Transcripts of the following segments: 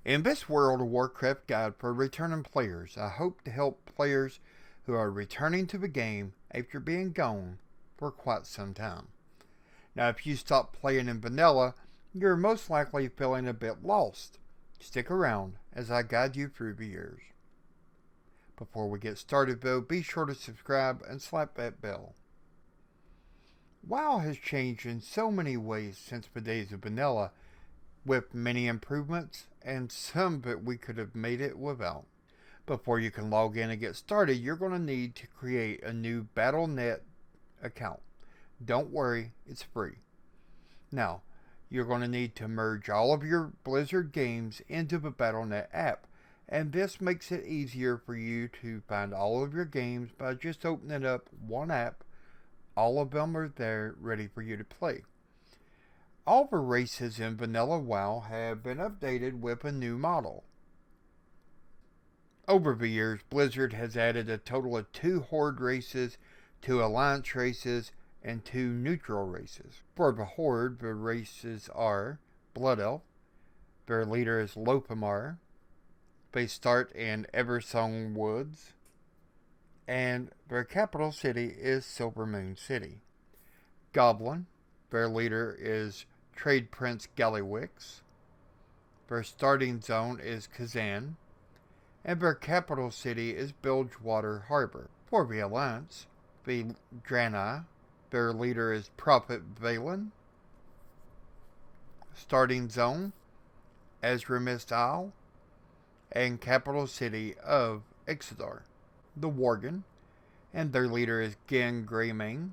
In this World of Warcraft guide for returning players, I hope to help players who are returning to the game after being gone for quite some time. Now, if you stop playing in vanilla, you're most likely feeling a bit lost. Stick around as I guide you through the years. Before we get started though, be sure to subscribe and slap that bell. WoW has changed in so many ways since the days of vanilla, with many improvements and some that we could have made it without. Before you can log in and get started, you're going to need to create a new Battlenet account. Don't worry, it's free. Now, you're going to need to merge all of your Blizzard games into the Battlenet app, and this makes it easier for you to find all of your games by just opening up one app. All of them are there ready for you to play. All the races in Vanilla WoW have been updated with a new model. Over the years, Blizzard has added a total of 2 Horde races, 2 Alliance races, and 2 neutral races. For the Horde, the races are Blood Elf, their leader is Lopamar, they start in Eversong Woods, and their capital city is Silvermoon City. Goblin, their leader is Trade Prince Gallywix. Their starting zone is Kazan, and their capital city is Bilgewater Harbor. For the Alliance, the Draenor, their leader is Prophet Valen. Starting zone, Ezra Isle, and capital city of Ixodar. The Worgen, and their leader is Gen Greymane.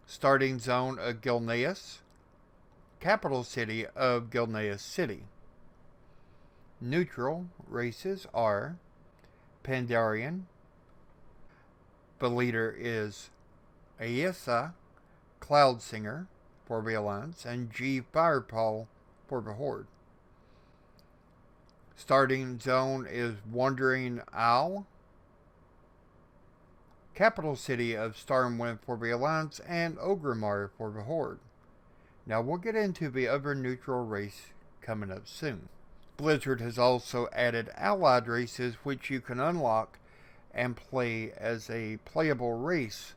Starting zone of Gilneas, capital city of Gilneas City. Neutral races are Pandarian, the leader is Aesa Cloudsinger for the Alliance, and G Firepaw for the Horde. Starting zone is Wandering Isle, capital city of Stormwind for the Alliance, and Orgrimmar for the Horde. Now we'll get into the other neutral race coming up soon. Blizzard has also added allied races which you can unlock and play as a playable race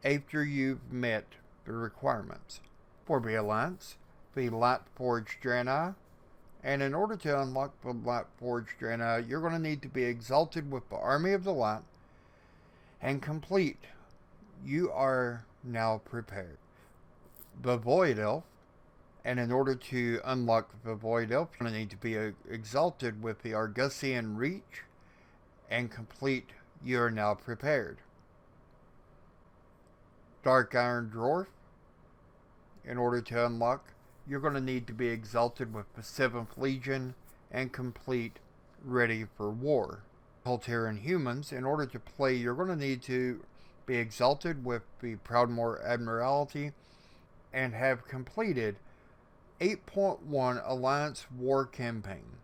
after you've met the requirements. For the Alliance, the Lightforged Draenor, and in order to unlock the Lightforged Draenor, you're going to need to be exalted with the Army of the Light and complete. You are now prepared. The Void Elf, and in order to unlock the Void Elf, you're going to need to be exalted with the Argusian Reach and complete. You are now prepared. Dark Iron Dwarf, in order to unlock, you're going to need to be exalted with the 7th Legion and complete. Ready for War. Hultarian Humans, in order to play, you're going to need to be exalted with the Proudmoore Admiralty and have completed 8.1 Alliance War Campaign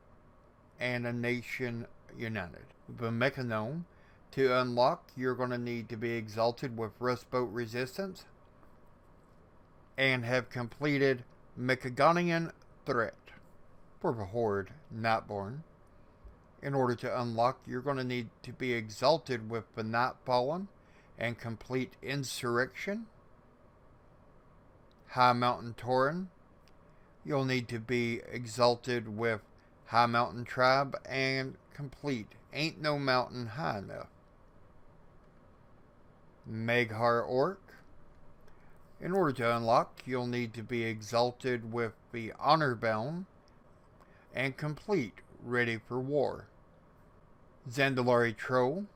and a Nation United. The Mechanome, to unlock, you're going to need to be exalted with Rustboat Resistance and have completed Mechagonian Threat. For the Horde Nightborn, in order to unlock, you're going to need to be exalted with the Nightfallen and complete Insurrection. High Mountain Tauren, you'll need to be exalted with High Mountain Tribe and complete Ain't No Mountain High Enough. Maghar Orc, in order to unlock, you'll need to be exalted with the Honorbound and complete. Ready for War. Zandalari Troll,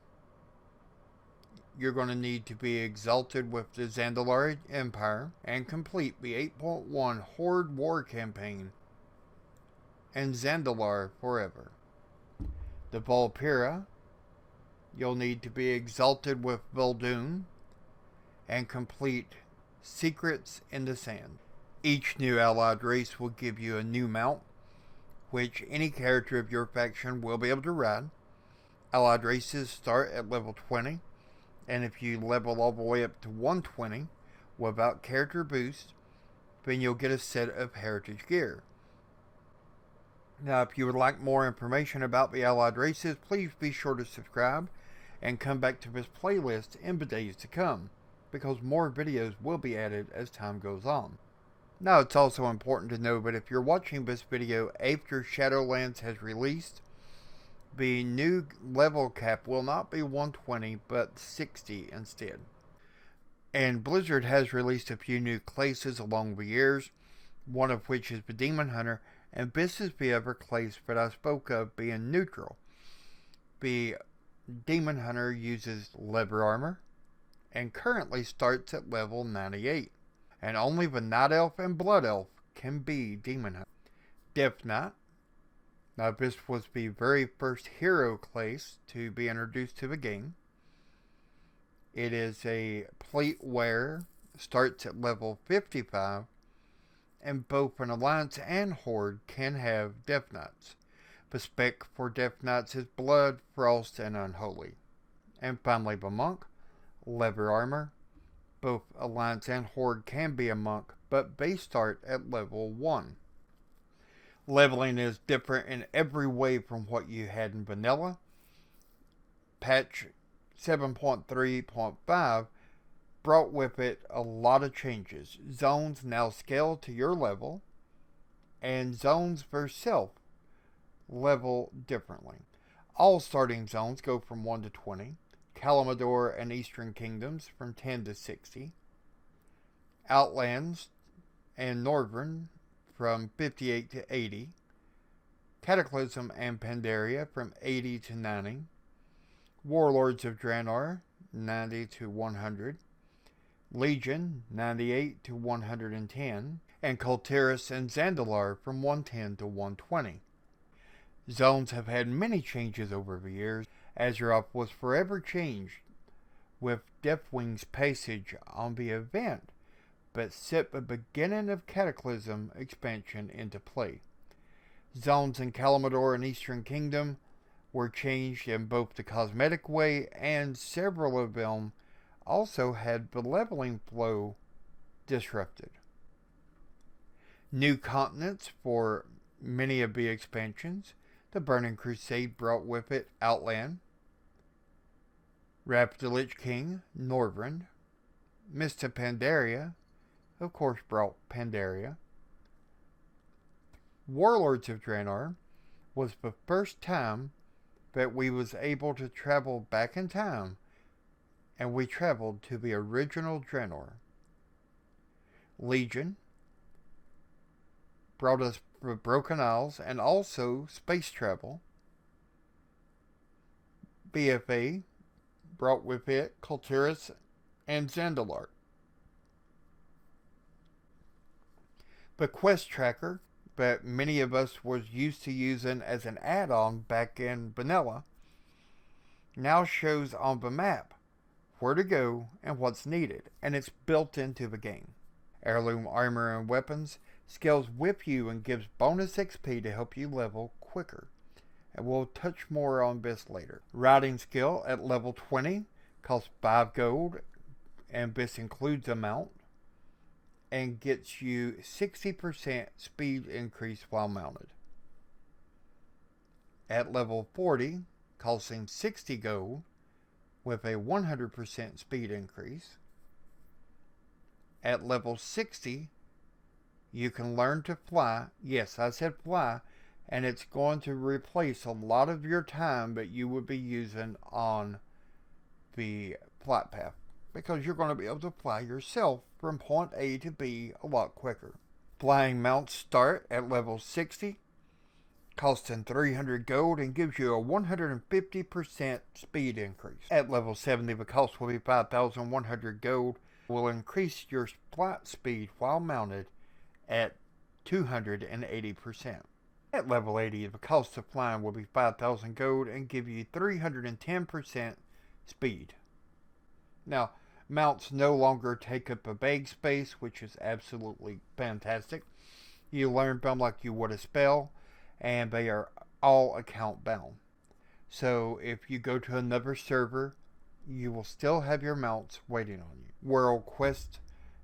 you're going to need to be exalted with the Zandalari Empire and complete the 8.1 Horde War Campaign and Zandalar Forever. The Volpira, you'll need to be exalted with Vol'dun and complete Secrets in the Sand. Each new allied race will give you a new mount, which any character of your faction will be able to ride. Allied races start at level 20, and if you level all the way up to 120 without character boost, then you'll get a set of heritage gear. Now, if you would like more information about the allied races, please be sure to subscribe and come back to this playlist in the days to come, because more videos will be added as time goes on. Now, it's also important to know that if you're watching this video after Shadowlands has released, the new level cap will not be 120 but 60 instead. And Blizzard has released a few new classes along the years, one of which is the Demon Hunter, and this is the other class that I spoke of being neutral. The Demon Hunter uses leather armor and currently starts at level 98. And only the Night Elf and Blood Elf can be Demon Hunter. Death Knight. Now, this was the very first hero class to be introduced to the game. It is a plate wearer, starts at level 55, and both an Alliance and Horde can have Death Knights. The spec for Death Knights is Blood, Frost, and Unholy. And finally, the Monk, leather armor. Both Alliance and Horde can be a monk, but they start at level 1. Leveling is different in every way from what you had in vanilla. Patch 7.3.5 brought with it a lot of changes. Zones now scale to your level, and zones themselves level differently. All starting zones go from 1 to 20. Kalimdor and Eastern Kingdoms from 10 to 60. Outlands and Northern from 58 to 80. Cataclysm and Pandaria from 80 to 90. Warlords of Draenor 90 to 100. Legion 98 to 110. And Kultiris and Zandalari from 110 to 120. Zones have had many changes over the years. Azeroth was forever changed with Deathwing's passage on the event, but set the beginning of Cataclysm expansion into play. Zones in Kalimdor and Eastern Kingdom were changed in both the cosmetic way, and several of them also had the leveling flow disrupted. New continents for many of the expansions. The Burning Crusade brought with it Outland. Wrath of the Lich King, Northrend. Mist of Pandaria, of course, brought Pandaria. Warlords of Draenor was the first time that we was able to travel back in time, and we traveled to the original Draenor. Legion brought us the Broken Isles and also space travel. BFA brought with it Kultiris and Zandalari. The quest tracker that many of us was used to using as an add-on back in vanilla now shows on the map where to go and what's needed, and it's built into the game. Heirloom armor and weapons scales with you and gives bonus XP to help you level quicker, and we'll touch more on this later. Riding skill at level 20 costs 5 gold, and this includes a mount, and gets you 60% speed increase while mounted. At level 40, costing 60 gold, with a 100% speed increase. At level 60, you can learn to fly. Yes, I said fly, and it's going to replace a lot of your time that you would be using on the flight path, because you're going to be able to fly yourself from point A to B a lot quicker. Flying mounts start at level 60, costing 300 gold, and gives you a 150% speed increase. At level 70, the cost will be 5,100 gold, will increase your flight speed while mounted at 280%. At level 80, the cost of flying will be 5,000 gold and give you 310% speed. Now, mounts no longer take up a bag space, which is absolutely fantastic. You learn them like you would a spell, and they are all account bound. So if you go to another server, you will still have your mounts waiting on you. World Quest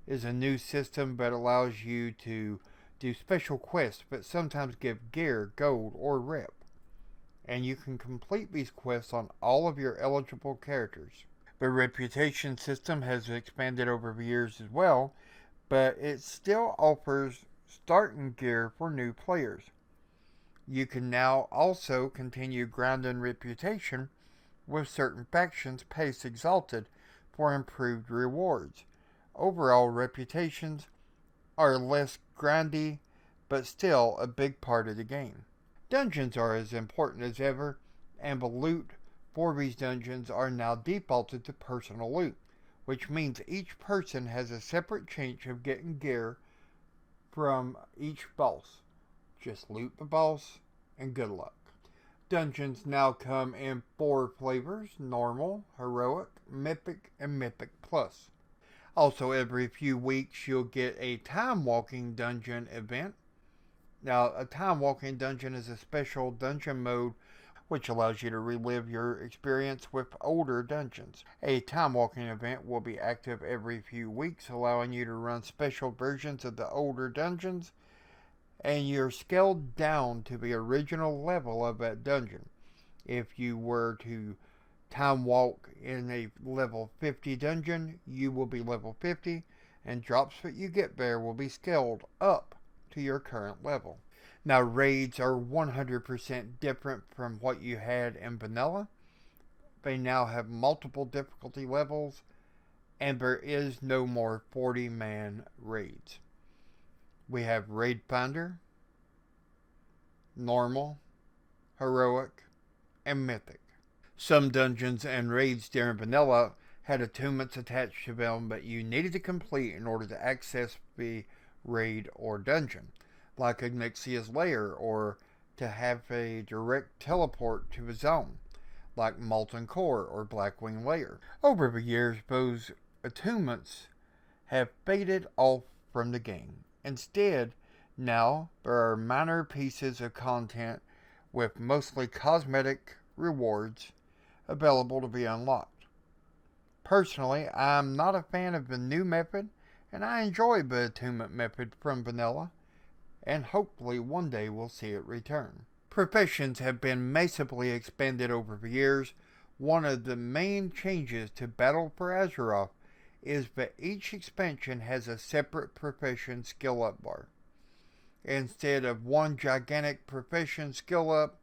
is a new system that allows you to do special quests but sometimes give gear, gold, or rep. And you can complete these quests on all of your eligible characters. The reputation system has expanded over the years as well, but it still offers starting gear for new players. You can now also continue grinding reputation with certain factions pace exalted for improved rewards. Overall, reputations are less grindy, but still a big part of the game. Dungeons are as important as ever, and the loot for these dungeons are now defaulted to personal loot, which means each person has a separate chance of getting gear from each boss. Just loot the boss and good luck. Dungeons now come in 4 flavors: normal, heroic, mythic, and mythic plus. Also, every few weeks you'll get a time walking dungeon event. Now, a time walking dungeon is a special dungeon mode which allows you to relive your experience with older dungeons. A time walking event will be active every few weeks, allowing you to run special versions of the older dungeons, and you're scaled down to the original level of that dungeon. If you were to time walk in a level 50 dungeon, you will be level 50, and drops that you get there will be scaled up to your current level. Now, raids are 100% different from what you had in vanilla. They now have multiple difficulty levels, and there is no more 40-man raids. We have Raid Finder, Normal, Heroic, and Mythic. Some dungeons and raids during vanilla had attunements attached to them that you needed to complete in order to access the raid or dungeon, like Ignixia's Lair, or to have a direct teleport to a zone, like Molten Core or Blackwing Lair. Over the years, those attunements have faded off from the game. Instead, now there are minor pieces of content with mostly cosmetic rewards available to be unlocked. Personally, I'm not a fan of the new method, and I enjoy the attunement method from vanilla, and hopefully one day we'll see it return. Professions have been massively expanded over the years. One of the main changes to Battle for Azeroth is that each expansion has a separate profession skill up bar. Instead of one gigantic profession skill up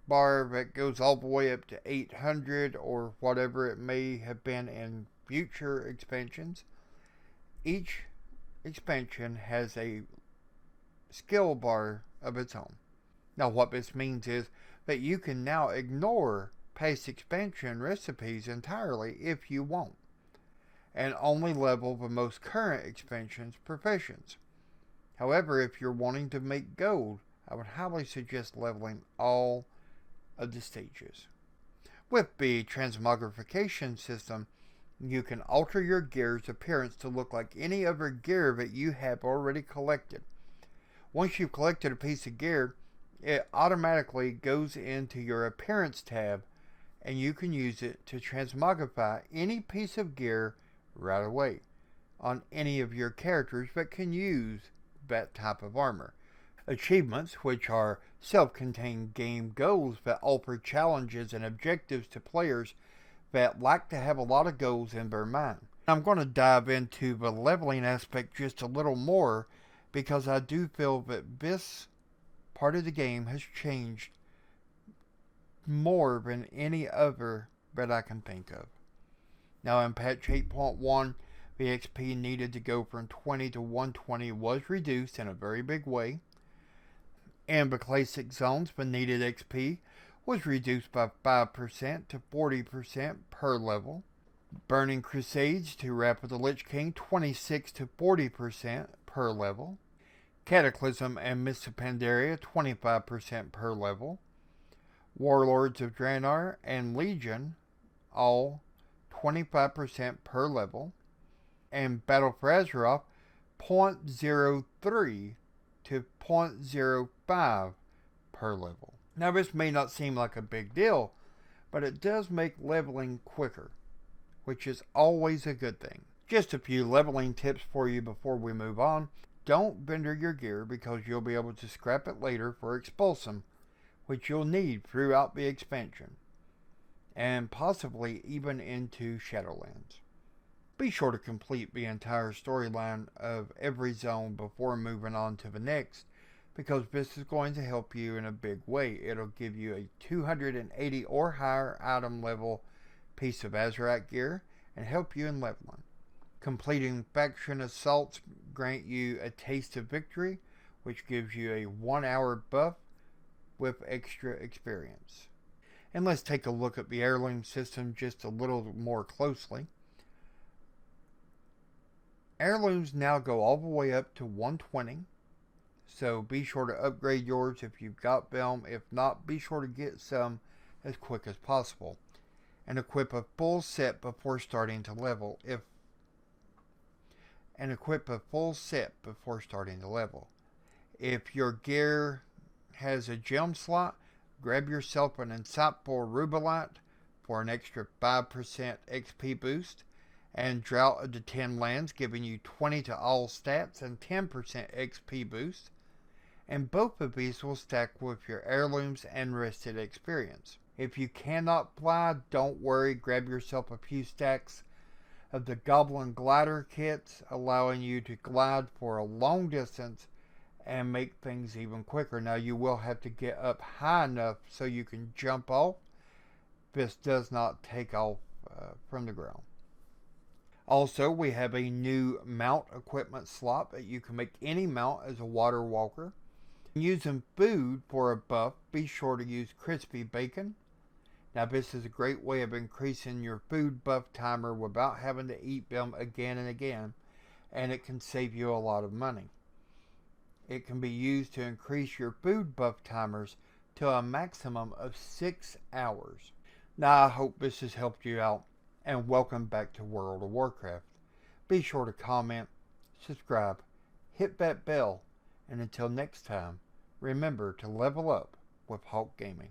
bar that goes all the way up to 800 or whatever it may have been in future expansions, each expansion has a skill bar of its own. Now, what this means is that you can now ignore past expansion recipes entirely if you want, and only level the most current expansion's professions. However, if you're wanting to make gold, I would highly suggest leveling all of the stages. With the Transmogrification system, you can alter your gear's appearance to look like any other gear that you have already collected. Once you've collected a piece of gear, it automatically goes into your appearance tab, and you can use it to transmogrify any piece of gear right away on any of your characters that can use that type of armor. Achievements, which are self-contained game goals that offer challenges and objectives to players that like to have a lot of goals in their mind. I'm going to dive into the leveling aspect just a little more, because I do feel that this part of the game has changed more than any other that I can think of. Now, in patch 8.1, the XP needed to go from 20 to 120 was reduced in a very big way. In the classic zones, the needed XP was reduced by 5% to 40% per level. Burning Crusades to Wrath of the Lich King, 26 to 40% per level. Cataclysm and Mists of Pandaria, 25% per level. Warlords of Draenor and Legion, all 25% per level. And Battle for Azeroth, 0.03 to 0.05 per level. Now, this may not seem like a big deal, but it does make leveling quicker, which is always a good thing. Just a few leveling tips for you before we move on. don't vendor your gear because you'll be able to scrap it later for expulsum, which you'll need throughout the expansion, and possibly even into Shadowlands. Be sure to complete the entire storyline of every zone before moving on to the next, because this is going to help you in a big way. It'll give you a 280 or higher item level piece of Azerite gear and help you in leveling. Completing faction assaults grant you a taste of victory, which gives you a 1 hour buff with extra experience. And let's take a look at the heirloom system just a little more closely. Heirlooms now go all the way up to 120, so be sure to upgrade yours if you've got them. If not, be sure to get some as quick as possible. And equip a full set before starting to level. If your gear has a gem slot, grab yourself an insightful Rubelite for an extra 5% XP boost, and Drought of the 10 Lands, giving you 20 to all stats and 10% XP boost. And both of these will stack with your heirlooms and rested experience. If you cannot fly, don't worry, grab yourself a few stacks of the Goblin Glider kits, allowing you to glide for a long distance and make things even quicker. Now you will have to get up high enough so you can jump off. This does not take off from the ground. Also, we have a new mount equipment slot that you can make any mount as a water walker. Using food for a buff, be sure to use crispy bacon. Now this is a great way of increasing your food buff timer without having to eat them again and again, and it can save you a lot of money. It can be used to increase your food buff timers to a maximum of 6 hours. Now I hope this has helped you out, and welcome back to World of Warcraft. Be sure to comment, subscribe, hit that bell, and until next time, remember to level up with Hawk Gaming.